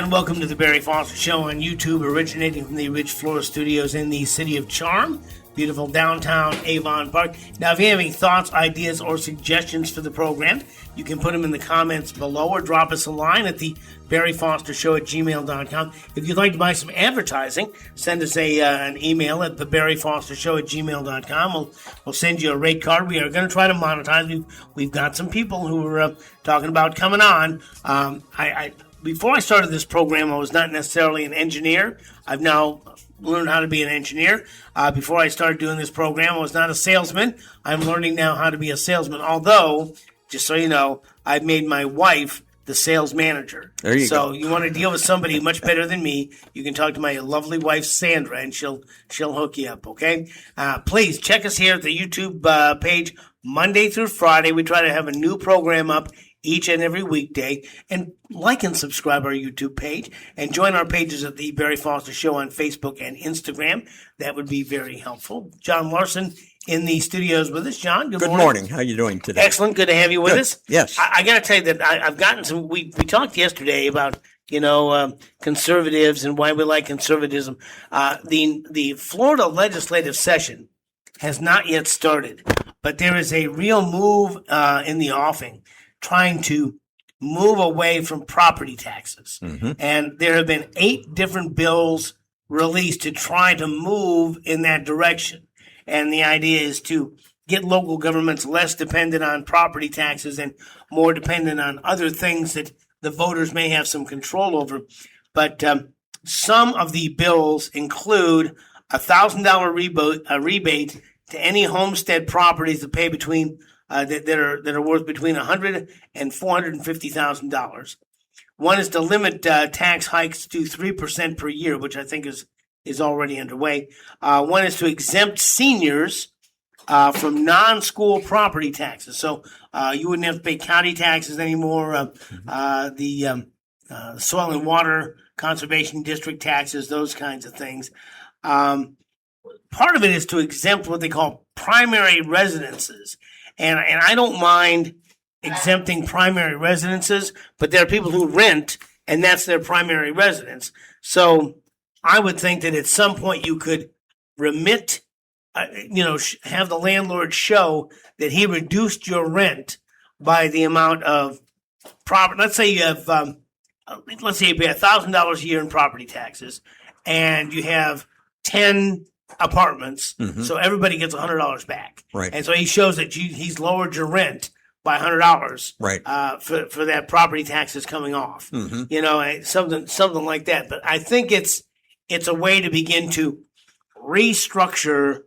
And welcome to the Barry Foster Show on YouTube, originating from the Ridge Florida Studios in the City of Charm, beautiful downtown Avon Park. Now, if you have any thoughts, ideas, or suggestions for the program, you can put them in the comments below or drop us a line at the BarryFosterShow@gmail.com. If you'd like to buy some advertising, send us an email at theBarryFosterShow@gmail.com. We'll send you a rate card. We are going to try to monetize. We've got some people who are talking about coming on. Before I started this program, I was not necessarily an engineer. I've now learned how to be an engineer. Before I started doing this program, I was not a salesman. I'm learning now how to be a salesman. Although, just so you know, I've made my wife the sales manager. There you go. So you want to deal with somebody much better than me, you can talk to my lovely wife, Sandra, and she'll hook you up, okay? Please check us here at the YouTube page Monday through Friday. We try to have a new program up each and every weekday, and like and subscribe our YouTube page, and join our pages at the Barry Foster Show on Facebook and Instagram. That would be very helpful. John Larsen in the studios with us. John, good morning. Good morning. How are you doing today? Excellent. Good to have you with us. Yes. I got to tell you that I've gotten some. We talked yesterday about conservatives and why we like conservatism. The Florida legislative session has not yet started, but there is a real move in the offing, trying to move away from property taxes. Mm-hmm. And there have been 8 different bills released to try to move in that direction. And the idea is to get local governments less dependent on property taxes and more dependent on other things that the voters may have some control over. But some of the bills include a $1,000 rebate to any homestead properties that pay between that are worth between $100,000 and $450,000. One is to limit tax hikes to 3% per year, which I think is already underway. One is to exempt seniors from non-school property taxes, so you wouldn't have to pay county taxes anymore. The soil and water conservation district taxes, those kinds of things. Part of it is to exempt what they call primary residences. And I don't mind exempting primary residences, but there are people who rent, and that's their primary residence. So I would think that at some point you could remit, have the landlord show that he reduced your rent by the amount of property. Let's say you have, let's say you pay $1,000 a year in property taxes, and you have 10 apartments, mm-hmm. So everybody gets $100 back. Right. And so he shows that he's lowered your rent by $100. Right. For that property taxes coming off. Mm-hmm. Something like that. But I think it's a way to begin to restructure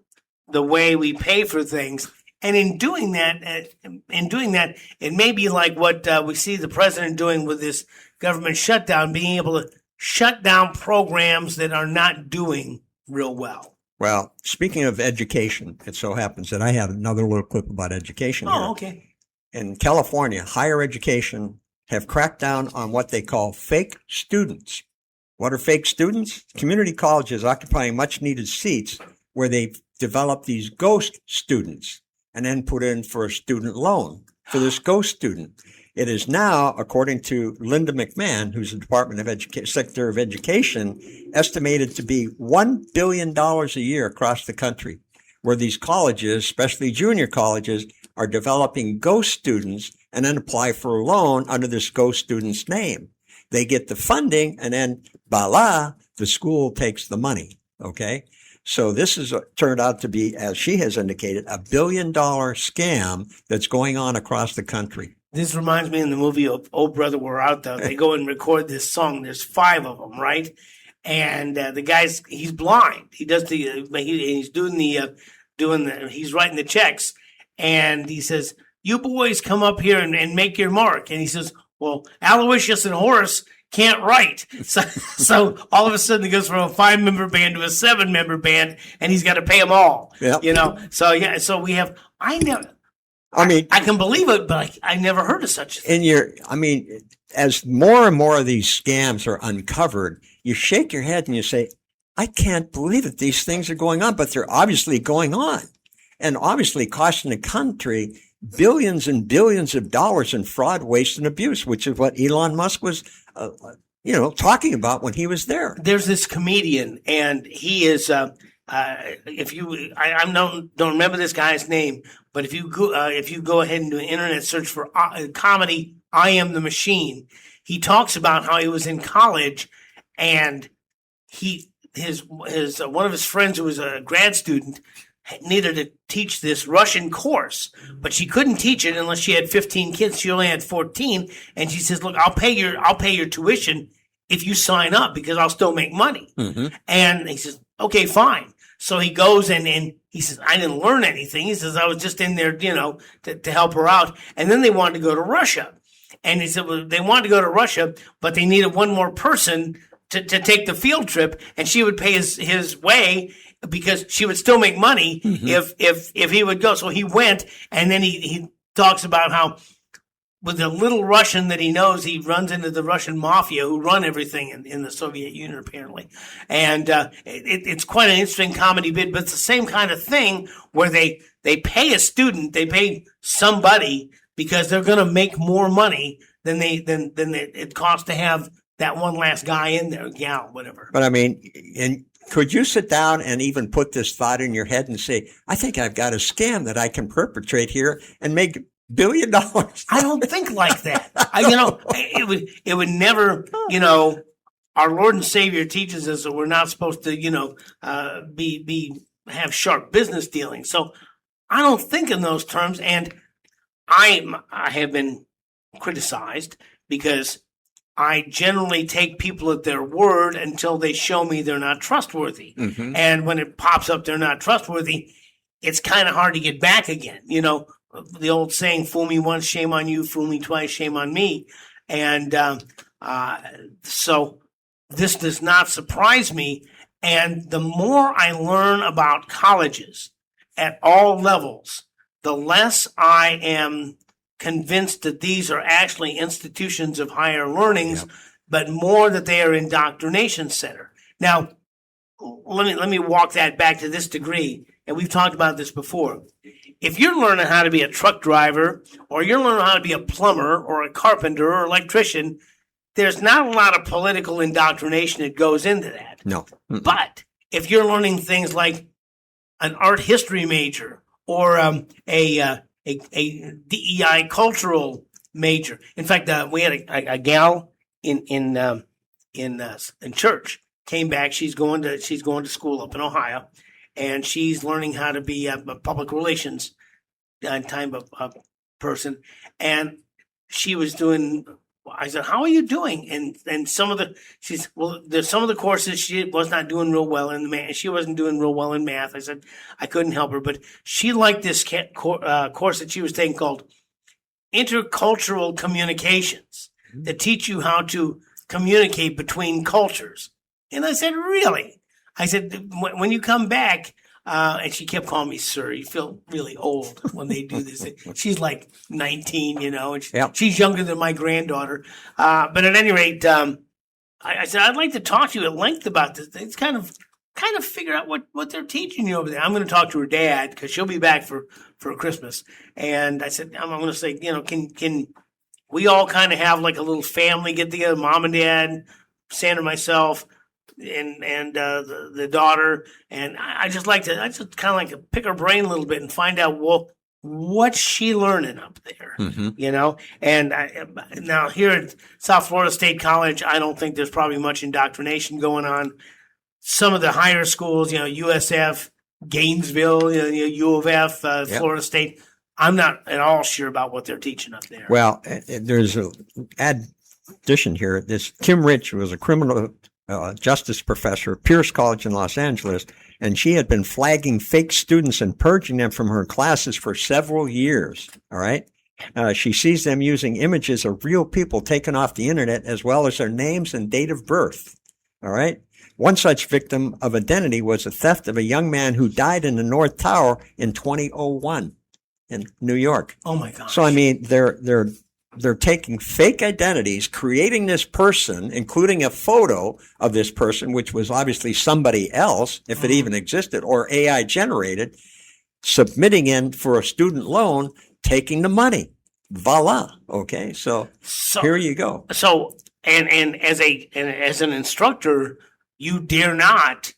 the way we pay for things. And in doing that, it may be like what we see the president doing with this government shutdown, being able to shut down programs that are not doing real well. Well, speaking of education, it so happens that I have another little clip about education here. Oh, okay. In California, higher education have cracked down on what they call fake students. What are fake students? Community colleges occupying much-needed seats where they've developed these ghost students and then put in for a student loan for this ghost student. It is now, according to Linda McMahon, who's the Department of Secretary of Education, estimated to be $1 billion a year across the country, where these colleges, especially junior colleges, are developing ghost students and then apply for a loan under this ghost student's name. They get the funding, and then, voila, the school takes the money, okay? So this has turned out to be, as she has indicated, a $1 billion scam that's going on across the country. This reminds me in the movie of Oh Brother, We're Out There. They go and record this song. There's 5 of them, right? And the guy's, he's blind. He does he's he's writing the checks. And he says, you boys come up here and make your mark. And he says, well, Aloysius and Horace can't write. So all of a sudden he goes from a 5-member band to a 7-member band, and he's got to pay them all. Yep. So we have, I can believe it, but I never heard of such a thing. As more and more of these scams are uncovered, you shake your head and you say, I can't believe it. These things are going on, but they're obviously going on, and obviously costing the country billions and billions of dollars in fraud, waste, and abuse, which is what Elon Musk was talking about when he was there. There's this comedian, and he is. If you, I don't remember this guy's name, but if you go ahead and do an internet search for comedy, I Am the Machine. He talks about how he was in college, and his one of his friends who was a grad student needed to teach this Russian course, but she couldn't teach it unless she had 15 kids. She only had 14, and she says, "Look, I'll pay your tuition if you sign up because I'll still make money." Mm-hmm. And he says, "Okay, fine." So he goes and he says, "I didn't learn anything." He says, "I was just in there, to help her out." And then they wanted to go to Russia, and he said, well, they wanted to go to Russia, but they needed one more person to take the field trip, and she would pay his way, because she would still make money if he would go. So he went, and then he talks about how with the little Russian that he knows, he runs into the Russian mafia who run everything in the Soviet Union, apparently. And it's quite an interesting comedy bit, but it's the same kind of thing where they pay a student, they pay somebody because they're going to make more money than it costs to have that one last guy in there, gal, whatever. But I mean, and could you sit down and even put this thought in your head and say, I think I've got a scam that I can perpetrate here and make $1 billion? I don't think like that. It would never, our Lord and Savior teaches us that we're not supposed to, have sharp business dealings. So I don't think in those terms. And I have been criticized because I generally take people at their word until they show me they're not trustworthy. Mm-hmm. And when it pops up they're not trustworthy, it's kind of hard to get back again. The old saying, fool me once, shame on you, fool me twice, shame on me. And so this does not surprise me. And the more I learn about colleges at all levels, the less I am convinced that these are actually institutions of higher learnings, but more that they are indoctrination center. Now, let me walk that back to this degree, and we've talked about this before. If you're learning how to be a truck driver, or you're learning how to be a plumber, or a carpenter, or electrician, there's not a lot of political indoctrination that goes into that. No. Mm-mm. But if you're learning things like an art history major, or a DEI cultural major. In fact, we had a gal in church came back. She's going to school up in Ohio, and she's learning how to be a public relations type of person. And she was doing. I said, "How are you doing?" And there's some of the courses she was not doing real well in. She wasn't doing real well in math. I said I couldn't help her, but she liked this course that she was taking called Intercultural Communications, that teach you how to communicate between cultures. And I said, "Really?" I said, "When you come back." And she kept calling me sir. You feel really old when they do this. She's like 19, and she's younger than my granddaughter. But at any rate, I said, I'd like to talk to you at length about this. It's kind of figure out what they're teaching you over there. I'm going to talk to her dad because she'll be back for Christmas. And I said, I'm going to say, can we all kind of have like a little family get together, mom and dad, Sandra, myself, and the daughter, and I just kind of like to pick her brain a little bit and find out, well, what's she learning up there, And now here at South Florida State College, I don't think there's probably much indoctrination going on. Some of the higher schools, USF, Gainesville, U of F, Florida State, I'm not at all sure about what they're teaching up there. Well, there's an addition here. This Kim Rich was a criminal justice professor at Pierce College in Los Angeles, and she had been flagging fake students and purging them from her classes for several years. All right. She sees them using images of real people taken off the internet, as well as their names and date of birth. All right. One such victim of identity was the theft of a young man who died in the North Tower in 2001 in New York. Oh my gosh. So, I mean, they're taking fake identities, creating this person, including a photo of this person, which was obviously somebody else, if it even existed, or AI generated, submitting in for a student loan, taking the money. Voila. Okay. So here you go. So and as an instructor, you dare not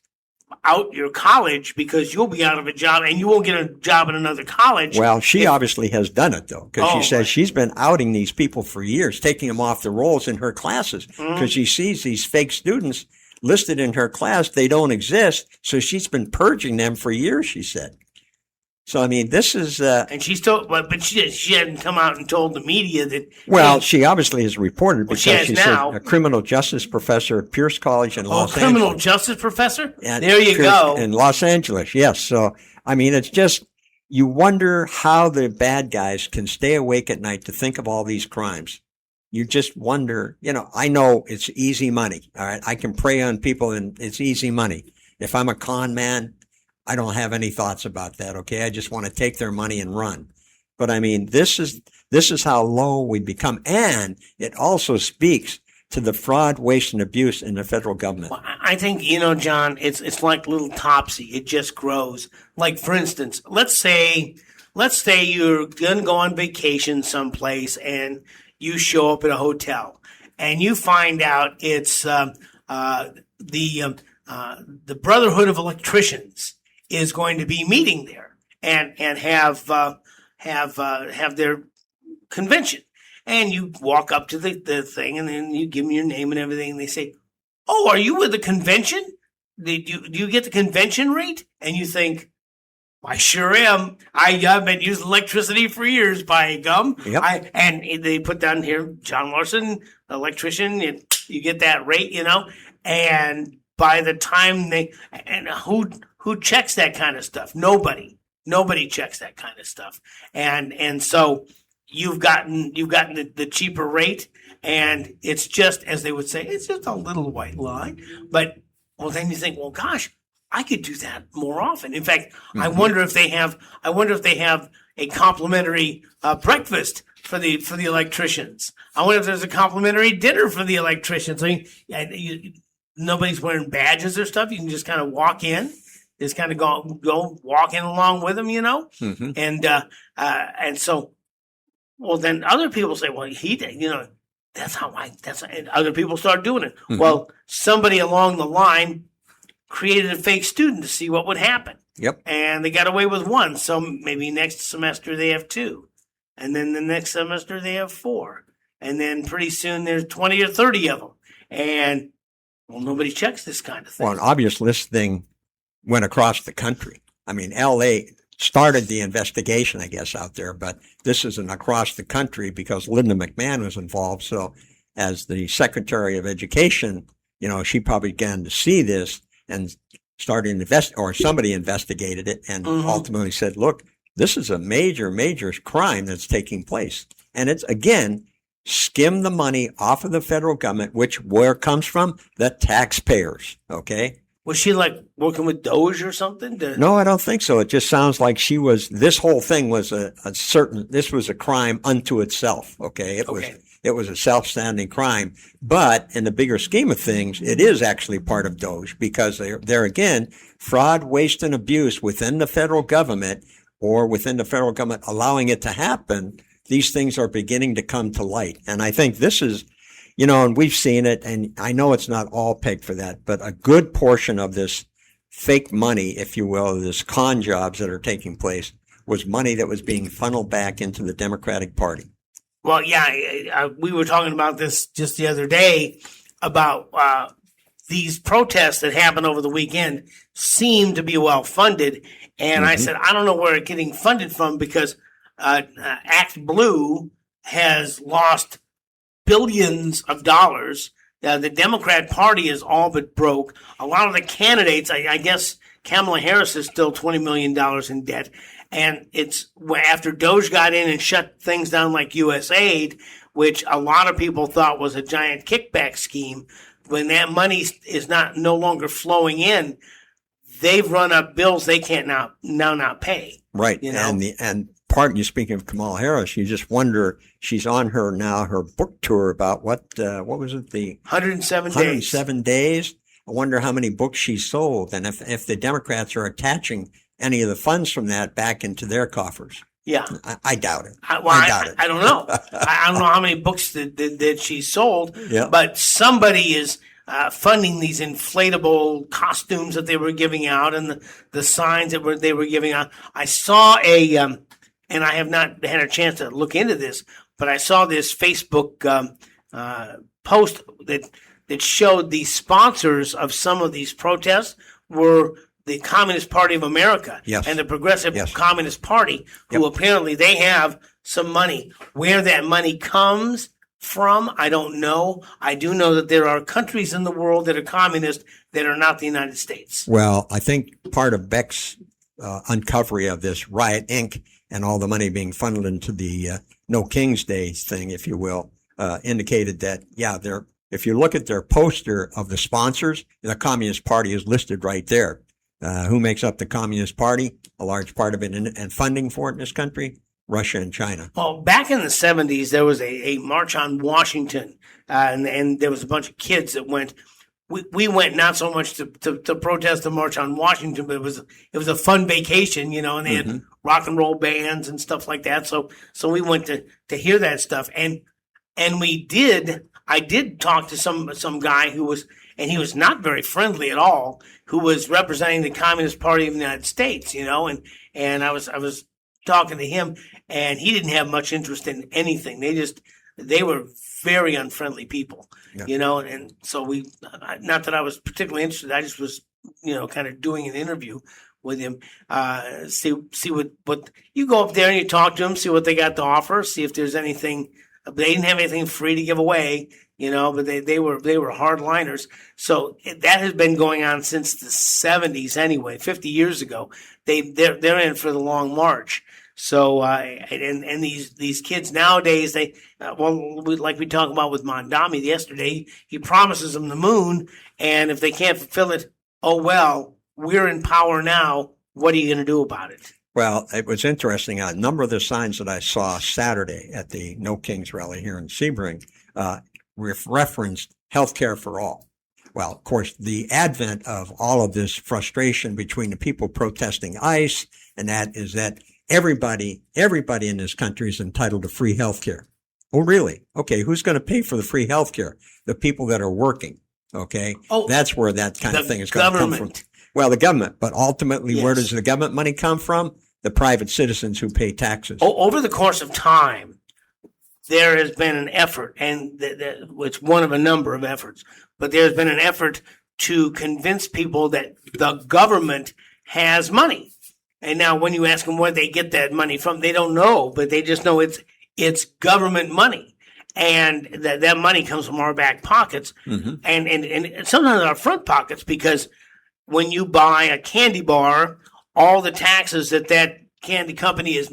out your college because you'll be out of a job and you won't get a job in another college. Well, she obviously has done it, though, because she says she's been outing these people for years, taking them off the rolls in her classes because she sees these fake students listed in her class. They don't exist. So she's been purging them for years, she said. So, I mean, this is... and she's told, but she hadn't come out and told the media that... Well, she obviously has reported because she said now. A criminal justice professor at Pierce College in Los Angeles. Criminal justice professor? There you go. In Los Angeles, yes. So, I mean, it's just, you wonder how the bad guys can stay awake at night to think of all these crimes. You just wonder, I know it's easy money, all right? I can prey on people and it's easy money. If I'm a con man, I don't have any thoughts about that, okay? I just want to take their money and run. But I mean, this is how low we become. And it also speaks to the fraud, waste, and abuse in the federal government. Well, I think, John, it's like little topsy. It just grows. Like, for instance, let's say you're going to go on vacation someplace and you show up at a hotel and you find out it's the Brotherhood of Electricians is going to be meeting there and have their convention. And you walk up to the thing and then you give them your name and everything. And they say, "Oh, are you with the convention? Do you get the convention rate?" And you think, "I sure am. I've been using electricity for years, by gum." Yep. And they put down here, John Larsen, electrician, you get that rate, and by the time who checks that kind of stuff? Nobody checks that kind of stuff. And so you've gotten the cheaper rate, and it's just, as they would say, it's just a little white lie. But then you think, well, gosh, I could do that more often. In fact, I wonder if they have a complimentary breakfast for the electricians. I wonder if there's a complimentary dinner for the electricians. I mean, nobody's wearing badges or stuff. You can just kind of walk in. Just kind of go walking along with them, and so, well, then other people say, well, he did, and other people start doing it. Well, somebody along the line created a fake student to see what would happen. Yep. And they got away with one. So maybe next semester they have two, and then the next semester they have four, and then pretty soon there's 20 or 30 of them, and well, nobody checks this kind of thing. Well, and obviously this thing went across the country. I mean, L.A. started the investigation, I guess, out there, but this isn't across the country because Linda McMahon was involved. So as the Secretary of Education, she probably began to see this and started or somebody investigated it and ultimately said, look, this is a major, major crime that's taking place. And it's, again, skim the money off of the federal government, where it comes from? The taxpayers, okay? Was she like working with Doge or something? No, I don't think so. It just sounds like this whole thing was this was a crime unto itself. Okay. It was a self-standing crime, but in the bigger scheme of things, it is actually part of Doge because they're again, fraud, waste, and abuse within the federal government or within the federal government allowing it to happen. These things are beginning to come to light. And I think this is, and we've seen it, and I know it's not all pegged for that, but a good portion of this fake money, if you will, this con jobs that are taking place, was money that was being funneled back into the Democratic Party. Well, yeah, we were talking about this just the other day about these protests that happened over the weekend seem to be well funded. And I said, I don't know where it's getting funded from because Act Blue has lost billions of dollars. The Democrat Party is all but broke. A lot of the candidates, I guess Kamala Harris is still $20 million in debt. And it's after Doge got in and shut things down like USAID, which a lot of people thought was a giant kickback scheme. When that money is no longer flowing in, they've run up bills they can't now not pay. Right. And you speaking of Kamala Harris, you just wonder, she's on her book tour about what was it? The 107 days. I wonder how many books she sold and if the Democrats are attaching any of the funds from that back into their coffers. Yeah. I doubt it. I doubt it. I don't know. I don't know how many books that she sold, Yeah. but somebody is funding these inflatable costumes that they were giving out and the signs that they were giving out. I saw and I have not had a chance to look into this, but I saw this Facebook post that showed the sponsors of some of these protests were the Communist Party of America Yes. and the Progressive Yes. Communist Party, who Yep. apparently they have some money. Where that money comes from, I don't know. I do know that there are countries in the world that are communist that are not the United States. Well, I think part of Beck's uncovery of this Riot Inc. and all the money being funneled into the No King's Day thing, if you will, indicated that, yeah, if you look at their poster of the sponsors, the Communist Party is listed right there. Who makes up the Communist Party? A large part of it and funding for it in this country? Russia and China. Well, back in the 70s, there was a march on Washington, and there was a bunch of kids that went. We went not so much to protest the march on Washington, but it was a fun vacation, and they had rock and roll bands and stuff like that. So we went to hear that stuff, and I did talk to some guy who was, and he was not very friendly at all, who was representing the Communist Party of the United States, and I was talking to him, and he didn't have much interest in anything. They were very unfriendly people, Yeah. and so not that I was particularly interested. I just was, kind of doing an interview with him, see what you go up there and you talk to them, see what they got to offer, see if there's anything. They didn't have anything free to give away, but they were hardliners. So that has been going on since the 70s anyway, 50 years ago. They're in for the long march. So and these kids nowadays, like we talked about with Mondami yesterday, he promises them the moon, and if they can't fulfill it, oh well, we're in power now. What are you going to do about it? Well, it was interesting. A number of the signs that I saw Saturday at the No Kings rally here in Sebring referenced healthcare for all. Well, of course, the advent of all of this frustration between the people protesting ICE, and that is that everybody in this country is entitled to free healthcare. Oh, really? Okay, who's going to pay for the free healthcare? The people that are working. Okay, that's where that kind of thing is going to come from. Well, the government, but ultimately, where does the government money come from? The private citizens who pay taxes. Over the course of time, there has been an effort, and it's one of a number of efforts, but there's been an effort to convince people that the government has money. And now when you ask them where they get that money from, they don't know, but they just know it's government money. And that money comes from our back pockets, and sometimes our front pockets, because when you buy a candy bar, all the taxes that candy company has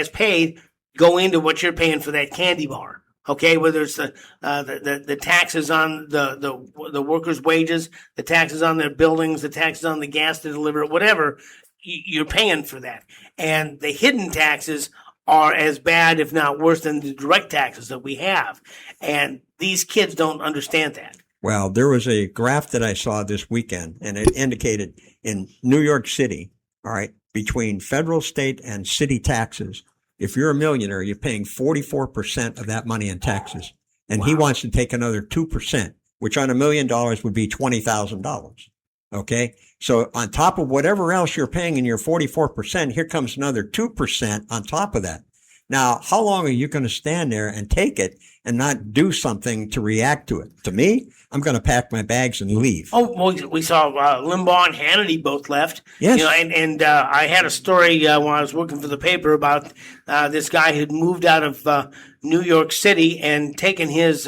paid go into what you're paying for that candy bar. Okay, whether it's the taxes on the workers' wages, the taxes on their buildings, the taxes on the gas to deliver it, whatever, you're paying for that. And the hidden taxes are as bad, if not worse, than the direct taxes that we have. And these kids don't understand that. Well, there was a graph that I saw this weekend, and it indicated in New York City, all right, between federal, state, and city taxes, if you're a millionaire, you're paying 44% of that money in taxes. And he wants to take another 2%, which on $1 million would be $20,000. Okay. So on top of whatever else you're paying in your 44%, here comes another 2% on top of that. Now, how long are you going to stand there and take it and not do something to react to it? To me, I'm going to pack my bags and leave. Oh, well, we saw Limbaugh and Hannity both left. Yes. And I had a story when I was working for the paper about this guy who'd moved out of New York City and taken his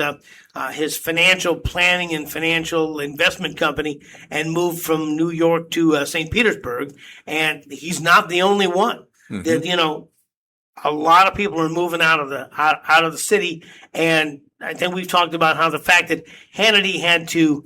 financial planning and financial investment company and moved from New York to St. Petersburg. And he's not the only one. Mm-hmm. A lot of people are moving out of the city, and I think we've talked about how the fact that Hannity had to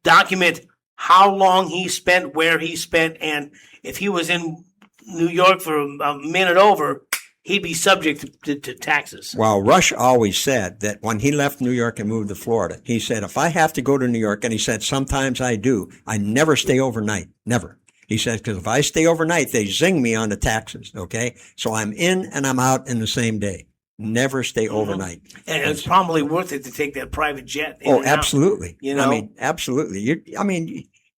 document how long he spent, where he spent, and if he was in New York for a minute over, he'd be subject to taxes. Well, Rush always said that when he left New York and moved to Florida, he said, if I have to go to New York, and he said, sometimes I do, I never stay overnight, never. He says, because if I stay overnight, they zing me on the taxes. Okay. So I'm in and I'm out in the same day. Never stay overnight. And it's probably worth it to take that private jet. in Oh, and out, absolutely. you know? I mean, absolutely.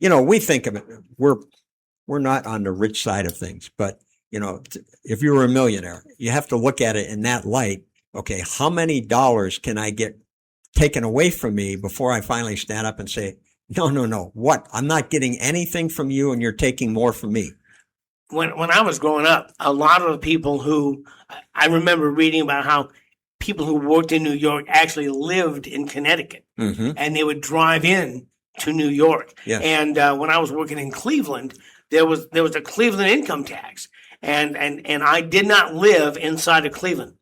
We think of it. We're not on the rich side of things, but if you were a millionaire, you have to look at it in that light. Okay. How many dollars can I get taken away from me before I finally stand up and say, no. What? I'm not getting anything from you and you're taking more from me. When I was growing up, a lot of the people who I remember reading about how people who worked in New York actually lived in Connecticut, and they would drive in to New York. Yes. And when I was working in Cleveland, there was a Cleveland income tax, and I did not live inside of Cleveland,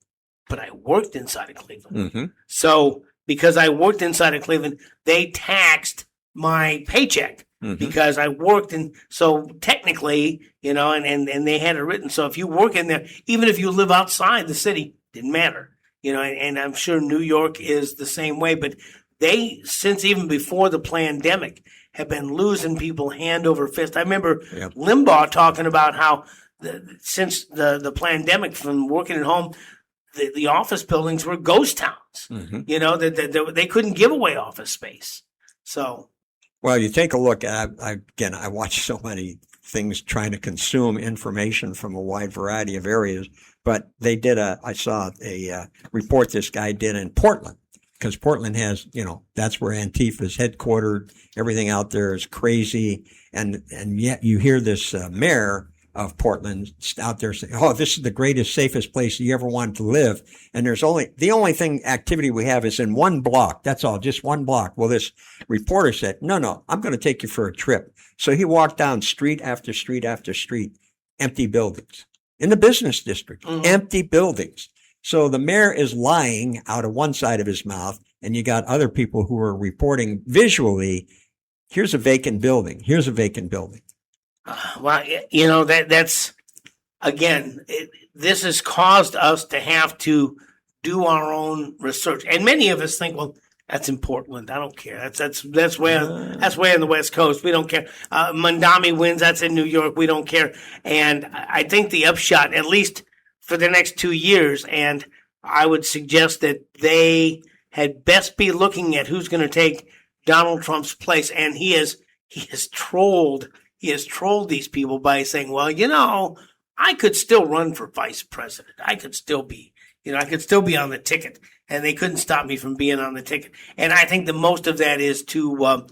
but I worked inside of Cleveland. So because I worked inside of Cleveland, they taxed my paycheck. Because I worked in, so technically, and they had it written. So if you work in there, even if you live outside the city, didn't matter, and I'm sure New York is the same way, but they, since even before the pandemic, have been losing people hand over fist. I remember Limbaugh talking about how since the pandemic, from working at home, the office buildings were ghost towns, that they couldn't give away office space. So. Well, you take a look at, I watch so many things trying to consume information from a wide variety of areas, but I saw a report this guy did in Portland, because Portland has, that's where Antifa is headquartered. Everything out there is crazy. And yet you hear this mayor of Portland out there saying, oh, this is the greatest, safest place you ever wanted to live. And the only activity we have is in one block. That's all, just one block. Well, this reporter said, no, I'm going to take you for a trip. So he walked down street after street after street, empty buildings in the business district, empty buildings. So the mayor is lying out of one side of his mouth, and you got other people who are reporting visually, here's a vacant building. Here's a vacant building. Well, that's, again, this has caused us to have to do our own research. And many of us think, well, that's in Portland. I don't care. That's way on the West Coast. We don't care. Mondami wins. That's in New York. We don't care. And I think the upshot, at least for the next 2 years, and I would suggest that they had best be looking at who's going to take Donald Trump's place. And he has trolled these people by saying, well, I could still run for vice president. I could still be on the ticket, and they couldn't stop me from being on the ticket. And I think the most of that is to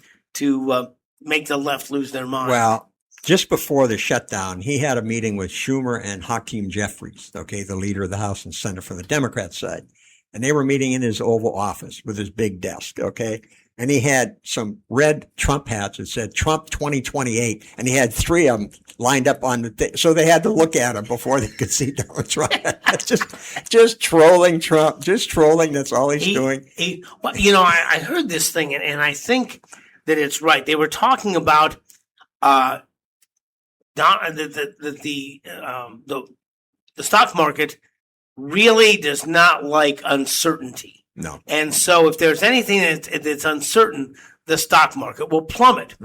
make the left lose their mind. Well, just before the shutdown, he had a meeting with Schumer and Hakeem Jeffries, the leader of the House and Senate from the Democrat side. And they were meeting in his Oval Office with his big desk, And he had some red Trump hats that said Trump 2028, and he had 3 of them lined up on the thing. So they had to look at him before they could see Donald Trump. just trolling Trump, just trolling. That's all he's doing. I heard this thing, and I think that it's right. They were talking about the stock market really does not like uncertainty. No. And so if there's anything that's uncertain, the stock market will plummet.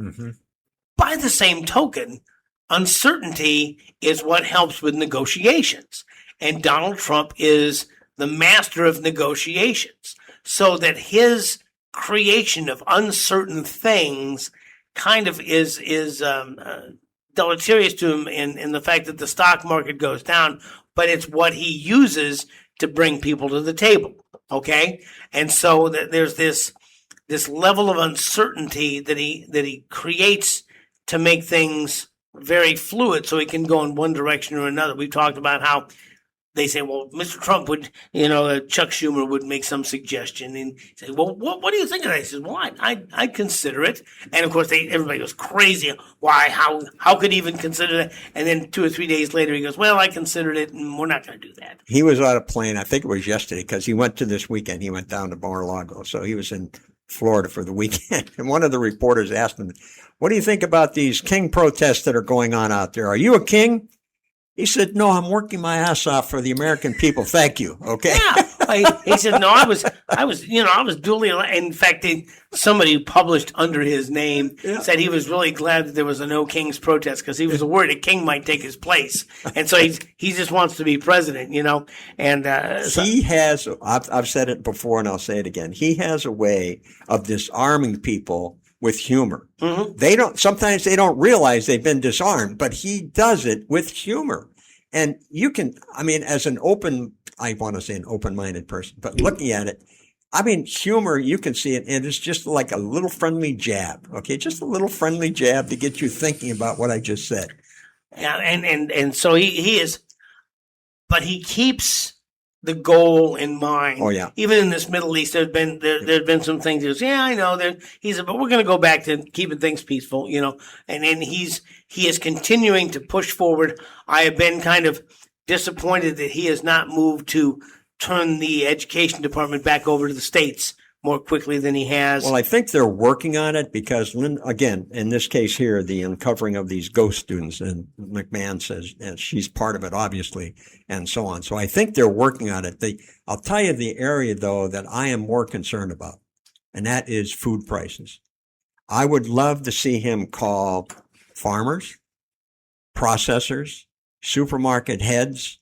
By the same token, uncertainty is what helps with negotiations. And Donald Trump is the master of negotiations, so that his creation of uncertain things kind of is deleterious to him in the fact that the stock market goes down, but it's what he uses to bring people to the table. Okay. And so there's this level of uncertainty that he creates to make things very fluid, so he can go in one direction or another. We've talked about how they say, well, Mr. Trump would, Chuck Schumer would make some suggestion and say, well, what do you think of that? He says, well, I'd consider it. And of course, everybody goes crazy. Why? How could he even consider that? And then 2 or 3 days later, he goes, well, I considered it, and we're not going to do that. He was on a plane, I think it was yesterday, because he went he went down to Mar-a-Lago. So he was in Florida for the weekend. And one of the reporters asked him, what do you think about these king protests that are going on out there? Are you a king? He said, no, I'm working my ass off for the American people. Thank you. Okay. Yeah. He said, no, I was duly. In fact, somebody who published under his name said he was really glad that there was a no King's protest because he was worried a king might take his place, and so he just wants to be president, And he has. I've said it before, and I'll say it again. He has a way of disarming people with humor. Mm-hmm. Sometimes they don't realize they've been disarmed, but he does it with humor. And as an open-minded person, but looking at it, humor, you can see it, and it's just like a little friendly jab, okay? Just a little friendly jab to get you thinking about what I just said. Yeah, and so he is, but he keeps the goal in mind. Oh yeah. Even in this Middle East, there's been some things. He goes, yeah, I know. He said, but we're going to go back to keeping things peaceful, And then he is continuing to push forward. I have been kind of disappointed that he has not moved to turn the education department back over to the states more quickly than he has. Well, I think they're working on it because, again, in this case here, the uncovering of these ghost students, and McMahon says and she's part of it, obviously, and so on. So I think they're working on it. I'll tell you the area, though, that I am more concerned about, and that is food prices. I would love to see him call farmers, processors, supermarket heads,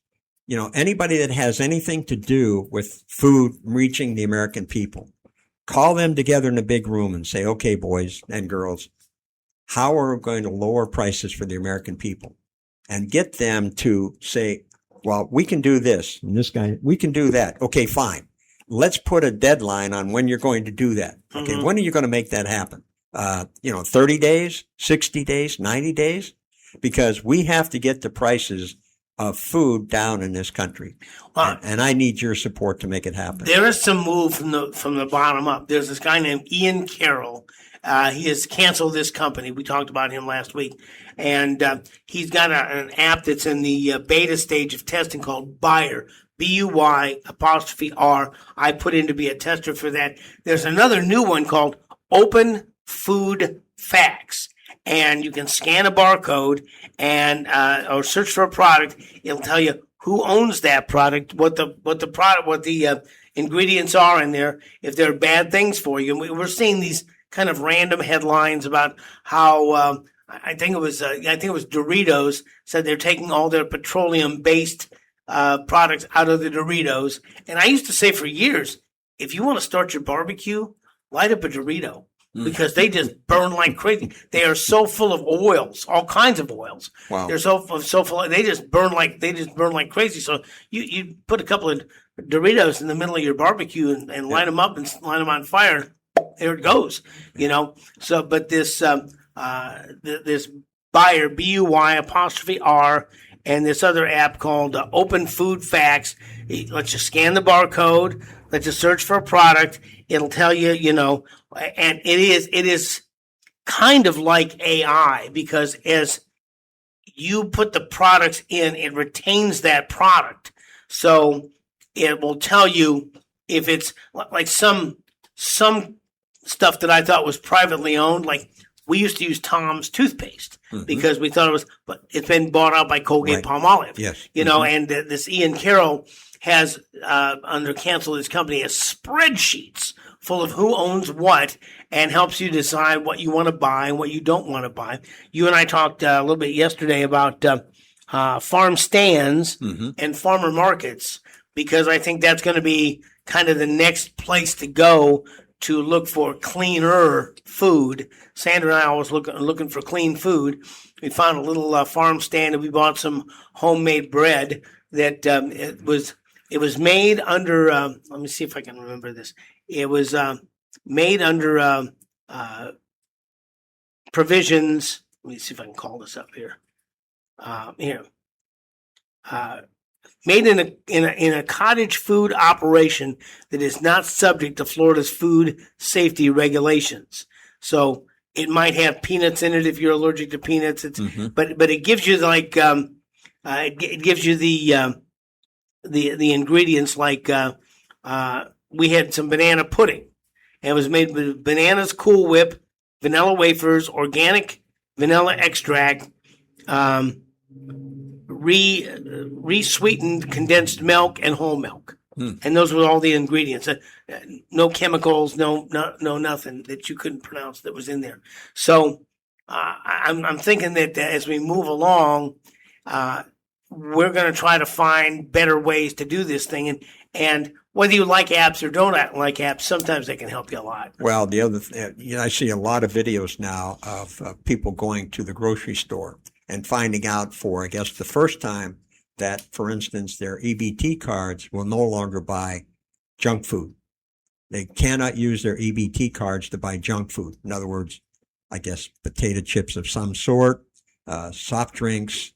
anybody that has anything to do with food reaching the American people. Call them together in a big room and say, okay, boys and girls, how are we going to lower prices for the American people? And get them to say, well, we can do this. And this guy, we can do that. Okay, fine. Let's put a deadline on when you're going to do that. Okay, mm-hmm. When are you going to make that happen? 30 days, 60 days, 90 days? Because we have to get the prices of food down in this country. And I need your support to make it happen. There is some move from the bottom up. There's this guy named Ian Carroll. He has canceled this company. We talked about him last week. And he's got an app that's in the beta stage of testing called Buyer. BUY''R. I put in to be a tester for that. There's another new one called Open Food Facts. And you can scan a barcode and or search for a product. It'll tell you who owns that product, what the ingredients are in there, if there are bad things for you. And we're seeing these kind of random headlines about how I think it was Doritos said they're taking all their petroleum-based products out of the Doritos. And I used to say for years, if you want to start your barbecue, light up a Dorito. Because they just burn like crazy. They are so full of oils, all kinds of oils. Wow. They're so full. They just burn like crazy. So you put a couple of Doritos in the middle of your barbecue and light them up and light them on fire. There it goes. So, but this this Buyer BUY''R and this other app called Open Food Facts. It lets you scan the barcode. Lets you search for a product. It'll tell you, and it is kind of like AI because as you put the products in, it retains that product. So it will tell you if it's like some stuff that I thought was privately owned, like we used to use Tom's toothpaste because we thought but it's been bought out by Colgate Palmolive. Yes. And this Ian Carroll has under cancel his company has spreadsheets full of who owns what and helps you decide what you want to buy and what you don't want to buy. You and I talked a little bit yesterday about farm stands and farmer markets because I think that's going to be kind of the next place to go to look for cleaner food. Sandra and I always looking for clean food. We found a little farm stand and we bought some homemade bread that it was made under, let me see if I can remember this. It was made under provisions. Let me see if I can call this up here. Made in a cottage food operation that is not subject to Florida's food safety regulations. So it might have peanuts in it if you're allergic to peanuts. But it gives you like it gives you the ingredients like we had some banana pudding. And it was made with bananas, Cool Whip, vanilla wafers, organic vanilla extract, re-sweetened condensed milk, and whole milk. And those were all the ingredients. No chemicals, no nothing that you couldn't pronounce that was in there. So I'm thinking that as we move along, we're going to try to find better ways to do this thing. And whether you like apps or don't like apps, sometimes they can help you a lot. Well, the other I see a lot of videos now of people going to the grocery store and finding out for, I guess, the first time that, for instance, their EBT cards will no longer buy junk food. They cannot use their EBT cards to buy junk food. In other words, I guess potato chips of some sort, soft drinks,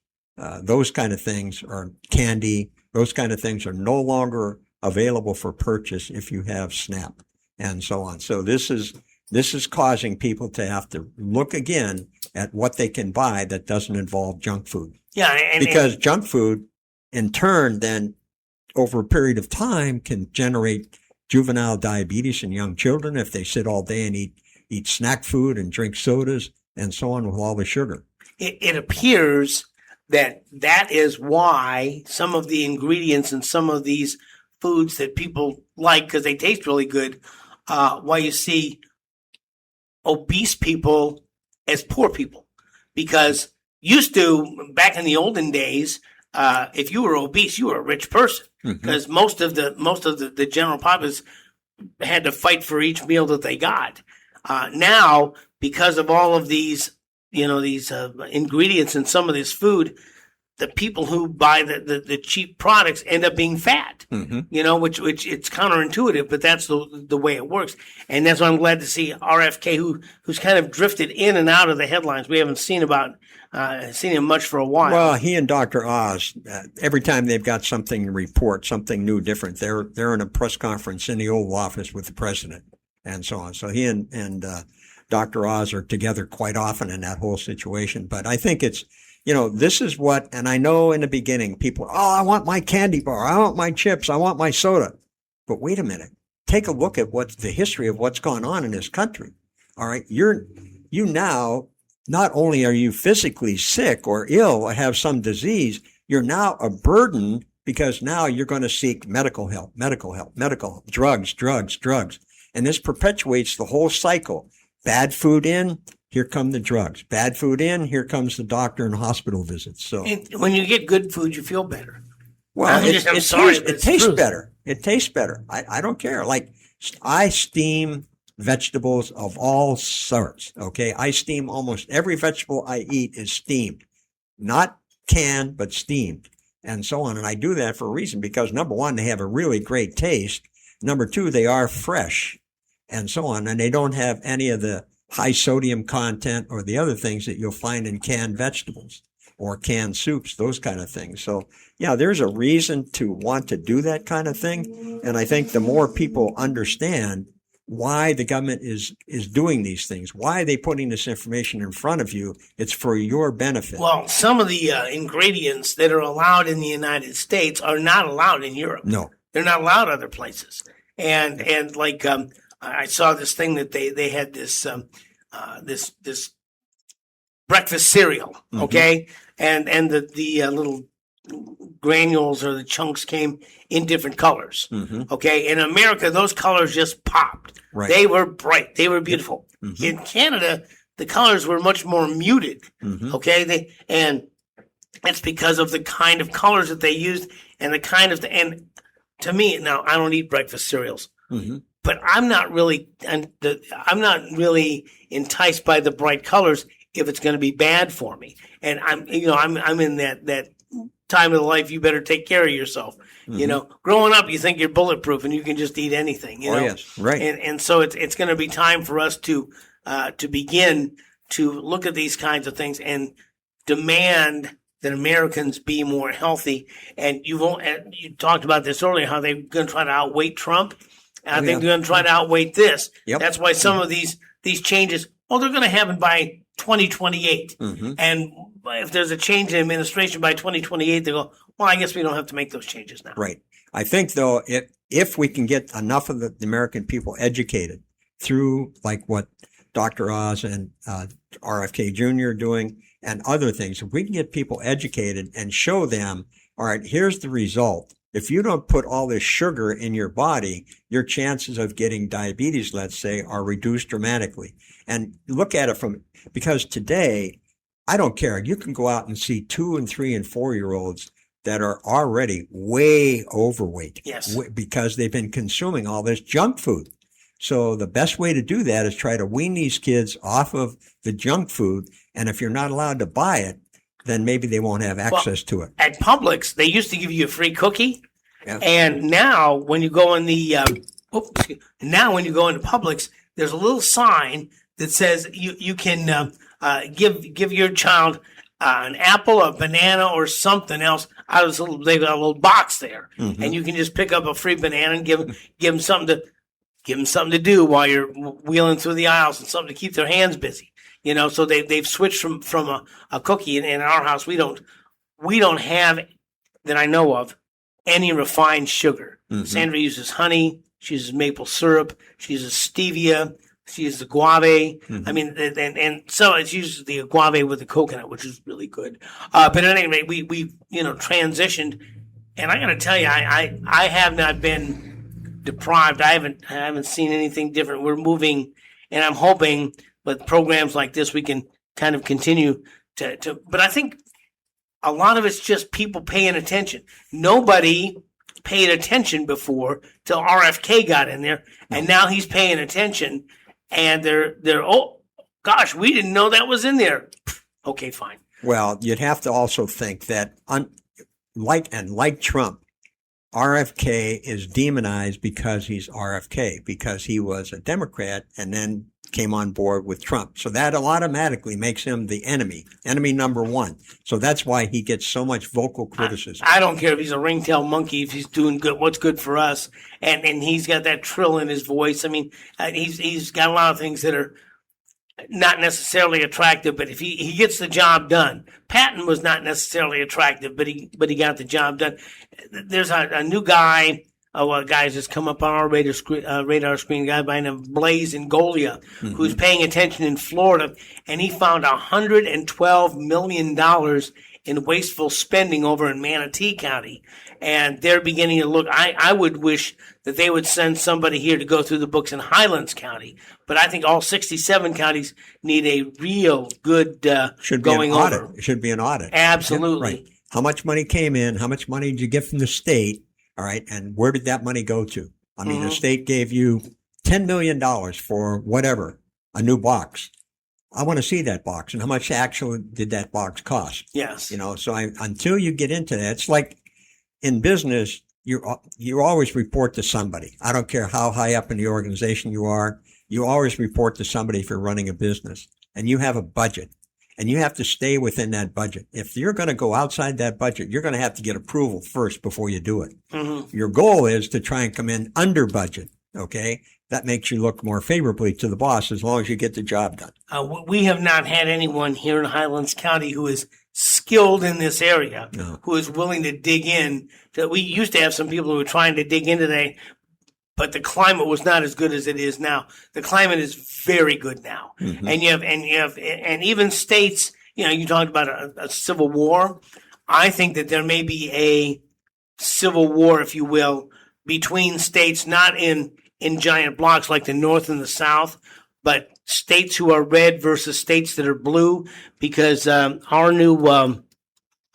those kind of things, or candy, those kind of things are no longer available for purchase if you have SNAP and so on. So this is causing people to have to look again at what they can buy that doesn't involve junk food. Yeah, because junk food, in turn, then over a period of time, can generate juvenile diabetes in young children if they sit all day and eat snack food and drink sodas and so on with all the sugar. It appears that is why some of the ingredients in some of these foods that people like because they taste really good, why you see obese people as poor people. Because used to, back in the olden days, if you were obese, you were a rich person. Because most of the general populace had to fight for each meal that they got. Now, because of all of these, these ingredients in some of this food, the people who buy the cheap products end up being fat, which it's counterintuitive, but that's the way it works. And that's why I'm glad to see RFK, who's kind of drifted in and out of the headlines. We haven't seen him much for a while. Well, he and Dr. Oz, every time they've got something to report, something new, different, they're in a press conference in the Oval Office with the president and so on. So he and Dr. Oz are together quite often in that whole situation. But I think it's, this is what, and I know in the beginning people, I want my candy bar, I want my chips, I want my soda. But wait a minute, take a look at what's the history of what's gone on in this country. All right, you now, not only are you physically sick or ill or have some disease, you're now a burden because now you're going to seek medical help, drugs. And this perpetuates the whole cycle. Bad food in, here come the drugs. Bad food in, here comes the doctor and hospital visits. So and when you get good food, you feel better. Well, it tastes better. It tastes better. I don't care. Like, I steam vegetables of all sorts. Okay. I steam almost every vegetable I eat is steamed, not canned, but steamed and so on. And I do that for a reason because number one, they have a really great taste. Number two, they are fresh and so on. And they don't have any of the high sodium content or the other things that you'll find in canned vegetables or canned soups, those kind of things. So yeah, there's a reason to want to do that kind of thing. And I think the more people understand why the government is doing these things, why are they putting this information in front of you, it's for your benefit. Well, some of the ingredients that are allowed in the United States are not allowed in Europe. No. They're not allowed other places. And like, I saw this thing that they had this breakfast cereal, okay? And the little granules or the chunks came in different colors, okay? In America, those colors just popped. Right. They were bright. They were beautiful. In Canada, the colors were much more muted, okay? And it's because of the kind of colors that they used and the kind of and to me, now I don't eat breakfast cereals. But I'm not really enticed by the bright colors if it's going to be bad for me. And I'm in that time of the life you better take care of yourself. Growing up, you think you're bulletproof and you can just eat anything. Yes, right. And so it's going to be time for us to begin to look at these kinds of things and demand that Americans be more healthy. And you talked about this earlier, how they're going to try to outweigh Trump. And I think they're going to try to outweigh this. Yep. That's why some of these changes, they're going to happen by 2028. And if there's a change in administration by 2028, they go, well, I guess we don't have to make those changes now. Right. I think, though, if we can get enough of the American people educated through like what Dr. Oz and RFK Jr. are doing and other things, if we can get people educated and show them, all right, here's the result. If you don't put all this sugar in your body, your chances of getting diabetes, let's say, are reduced dramatically. And look at it because today, I don't care. You can go out and see 2 and 3 and 4-year-olds that are already way overweight. Yes. Because they've been consuming all this junk food. So the best way to do that is try to wean these kids off of the junk food. And if you're not allowed to buy it, then maybe they won't have access to it. At Publix, they used to give you a free cookie. Yeah. And now when you go in into Publix, there's a little sign that says you can give your child an apple, a banana, or something else out of they got a little box there, and you can just pick up a free banana and give them something to do while you're wheeling through the aisles, and something to keep their hands busy. So they've switched from a cookie. In our house, we don't have, that I know of, any refined sugar. Sandra uses honey. She uses maple syrup. She uses stevia. She uses agave. I mean, and so it uses the agave with the coconut, which is really good. But at any rate, we transitioned, and I got to tell you, I have not been deprived. I haven't seen anything different. We're moving, and I'm hoping with programs like this we can kind of continue to. But I think a lot of it's just people paying attention. Nobody paid attention before till RFK got in there, and now he's paying attention. And they're oh gosh, we didn't know that was in there. Okay, fine. Well, you'd have to also think that like Trump, RFK is demonized because he's RFK, because he was a Democrat and then came on board with Trump. So that automatically makes him the enemy number one. So that's why he gets so much vocal criticism. I don't care if he's a ringtail monkey, if he's doing good, what's good for us. And he's got that trill in his voice. I mean, he's got a lot of things that are not necessarily attractive, but if he gets the job done. Patton was not necessarily attractive, but he got the job done. There's a new guy. Guys just come up on our radar screen, a guy by the name of Blaze Ingolia, who's paying attention in Florida, and he found $112 million in wasteful spending over in Manatee County. And they're beginning to look. I would wish that they would send somebody here to go through the books in Highlands County, but I think all 67 counties need a real good going over. It should be an audit. Absolutely. Yeah, right. How much money came in? How much money did you get from the state? All right. And where did that money go to? I mean, the state gave you $10 million for whatever, a new box. I want to see that box. And how much actually did that box cost? Yes. So until you get into that, it's like in business, you always report to somebody. I don't care how high up in the organization you are. You always report to somebody if you're running a business, and you have a budget. And you have to stay within that budget. If you're going to go outside that budget, you're going to have to get approval first before you do it. Your goal is to try and come in under budget. Okay. That makes you look more favorably to the boss as long as you get the job done. We have not had anyone here in Highlands County who is skilled in this area, who is willing to dig in. We used to have some people who were trying to dig into that, but the climate was not as good as it is now. The climate is very good now. And you have even states, you talked about a civil war. I think that there may be a civil war, if you will, between states, not in giant blocks like the North and the South, but states who are red versus states that are blue, because our new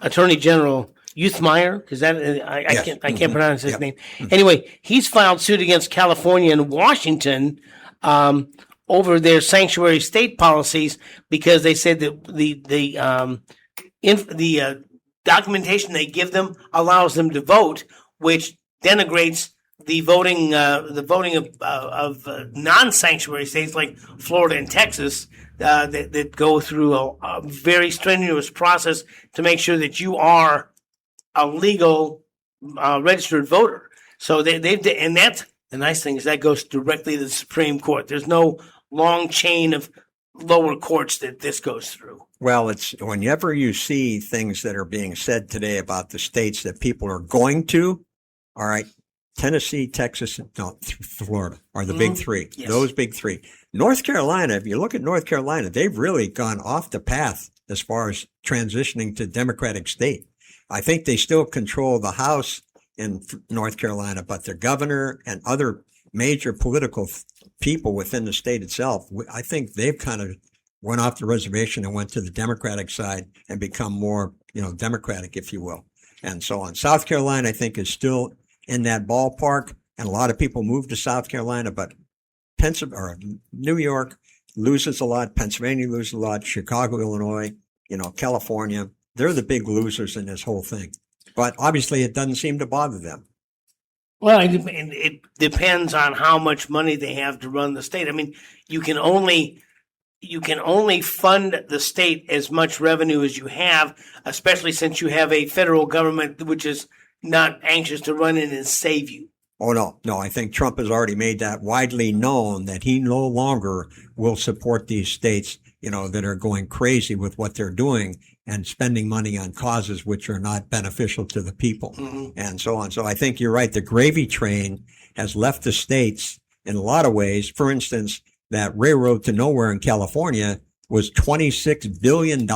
Attorney General, Youthmeyer, because I can't pronounce his name. Anyway, he's filed suit against California and Washington over their sanctuary state policies, because they said that the documentation they give them allows them to vote, which denigrates the voting of non-sanctuary states like Florida and Texas that go through a very strenuous process to make sure that you are a legal registered voter. So and that's the nice thing, is that goes directly to the Supreme Court. There's no long chain of lower courts that this goes through. Well, it's whenever you see things that are being said today about the states that people are going to, all right, Tennessee, Texas, Florida are the big three. Yes. Those big three. North Carolina, if you look at North Carolina, they've really gone off the path as far as transitioning to Democratic state. I think they still control the House in North Carolina, but the governor and other major political people within the state itself, I think they've kind of went off the reservation and went to the Democratic side and become more, Democratic, if you will, and so on. South Carolina, I think, is still in that ballpark, and a lot of people move to South Carolina, but New York loses a lot, Pennsylvania loses a lot, Chicago, Illinois, California, they're the big losers in this whole thing. But obviously, it doesn't seem to bother them. Well, it depends on how much money they have to run the state. I mean, you can only fund the state as much revenue as you have, especially since you have a federal government which is not anxious to run in and save you. Oh, no. I think Trump has already made that widely known that he no longer will support these states, that are going crazy with what they're doing and spending money on causes which are not beneficial to the people, and so on. So I think you're right. The gravy train has left the states in a lot of ways. For instance, that railroad to nowhere in California was $26 billion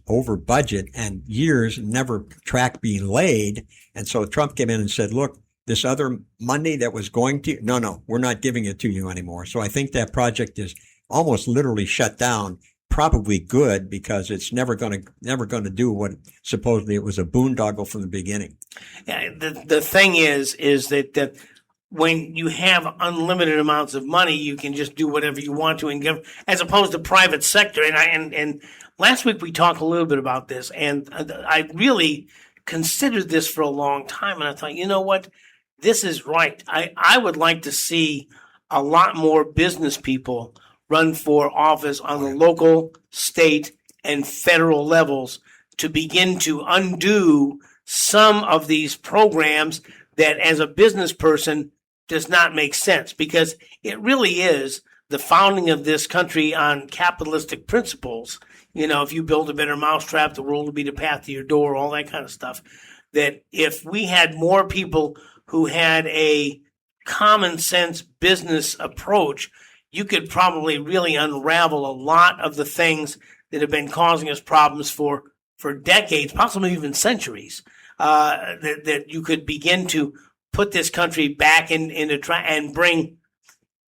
over budget and years never track being laid. And so Trump came in and said, look, this other money that was going to, no, we're not giving it to you anymore. So I think that project is almost literally shut down. Probably good, because it's never going to do what supposedly it was a boondoggle from the beginning. Yeah, the thing is that when you have unlimited amounts of money, you can just do whatever you want to, and give, as opposed to private sector. And last week we talked a little bit about this, and I really considered this for a long time, and I thought, you know what, this is right. I would like to see a lot more business people run for office on the local, state, and federal levels to begin to undo some of these programs that, as a business person, does not make sense, because it really is the founding of this country on capitalistic principles. If you build a better mousetrap, the world will be the path to your door, all that kind of stuff. That if we had more people who had a common sense business approach, you could probably really unravel a lot of the things that have been causing us problems for decades, possibly even centuries, that you could begin to put this country back into try and bring.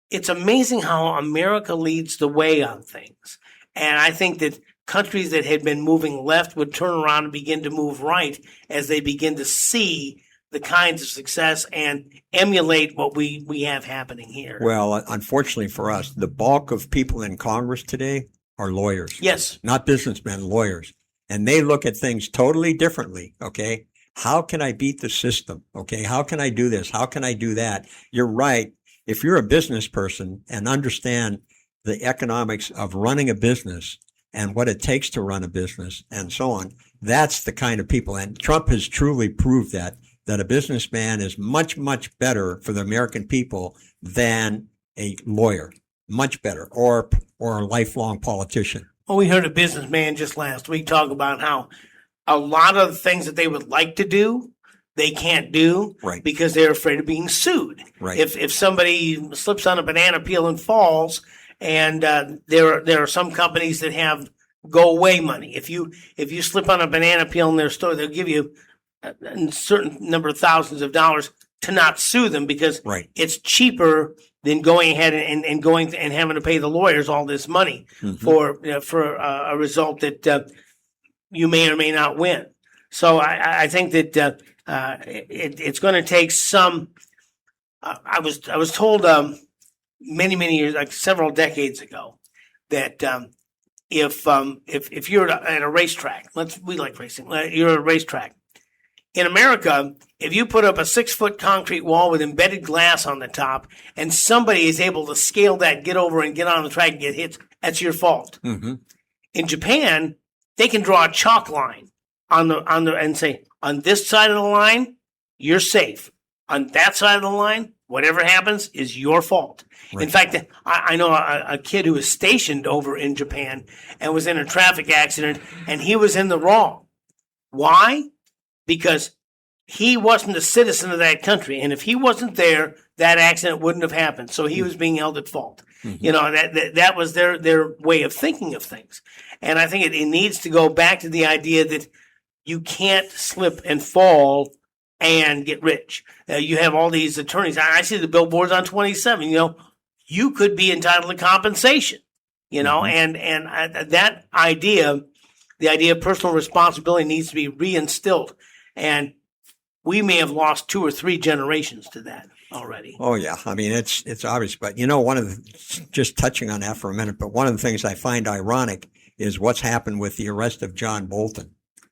It's amazing how America leads the way on things. And I think that countries that had been moving left would turn around and begin to move right as they begin to see the kinds of success and emulate what we have happening here. Well, unfortunately for us, the bulk of people in Congress today are lawyers. Yes. Not businessmen, lawyers. And they look at things totally differently, okay? How can I beat the system? Okay, how can I do this? How can I do that? You're right. If you're a business person and understand the economics of running a business and what it takes to run a business and so on, that's the kind of people. And Trump has truly proved that a businessman is much, much better for the American people than a lawyer. Much better, or a lifelong politician. Well, we heard a businessman just last week talk about how a lot of the things that they would like to do, they can't do, right, because they're afraid of being sued. Right. If somebody slips on a banana peel and falls, and there are some companies that have go away money. If you slip on a banana peel in their store, they'll give you a certain number of thousands of dollars to not sue them, because right, it's cheaper than going ahead and going and having to pay the lawyers all this money for a result that you may or may not win. So I think that it's going to take some. I was told many years, like several decades ago, that if you're at a racetrack, we like racing. You're at a racetrack. In America, if you put up a 6-foot concrete wall with embedded glass on the top, and somebody is able to scale that, get over and get on the track and get hit, that's your fault. Mm-hmm. In Japan, they can draw a chalk line on the and say, on this side of the line, you're safe. On that side of the line, whatever happens is your fault. Right. In fact, I know a kid who was stationed over in Japan and was in a traffic accident, and he was in the wrong. Why? Because he wasn't a citizen of that country, and if he wasn't there, that accident wouldn't have happened. So he was being held at fault. Mm-hmm. That was their way of thinking of things. And I think it needs to go back to the idea that you can't slip and fall and get rich. You have all these attorneys. I see the billboards on 27. You could be entitled to compensation. That idea, the idea of personal responsibility, needs to be reinstilled, and we may have lost 2 or 3 generations to that already. Oh yeah, I mean it's obvious, but just touching on that for a minute. But one of the things I find ironic is what's happened with the arrest of John Bolton,